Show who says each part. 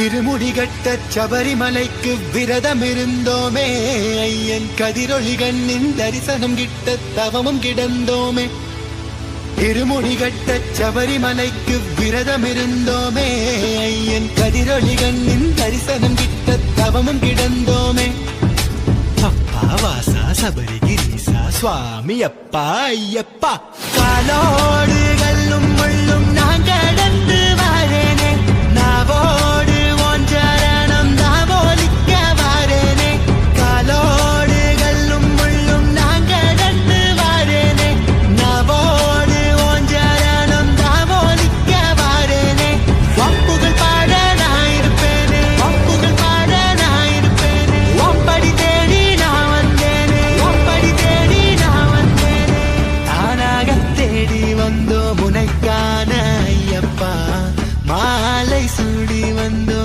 Speaker 1: இருமுடிகட்ட சபரிமலைக்கு விரதம் இருந்தோமே, ஐயன் கதிரொளி கண்ணின் தரிசனம் கிட்ட தவமும் கிடந்தோமே. இருமுடிகட்ட சபரிமலைக்கு விரதம் இருந்தோமே, ஐயன் கதிரொளி கண்ணின் தரிசனம் கிட்ட தவமும் கிடந்தோமே. அப்பா வாசா சபரிகிரீசா சுவாமி அப்பா ஐயப்பா, காலோடு கல்லும் முள்ளும் நான் கடந்து வாரேனே, நாவோடு ஓஞ்சரணம் தாவோலிக்க வாரேனே. காலோடு கல்லும் முள்ளும் நான் கடந்து வாரேனே, நாவோடு ஓஞ்சரணம் தாவோலிக்க வாரேனே. வப்புகள் பாட நான் இருப்பேனே, வப்புகள் பாட நான் இருப்பேனே. ஒப்படி தேடி நான் வந்தேனே, ஒப்படி தேடி நான் வந்தேனே. தானாக தேடி வந்தோ முனைக்கான ஐயப்பா, மாலை சூடி வந்தோ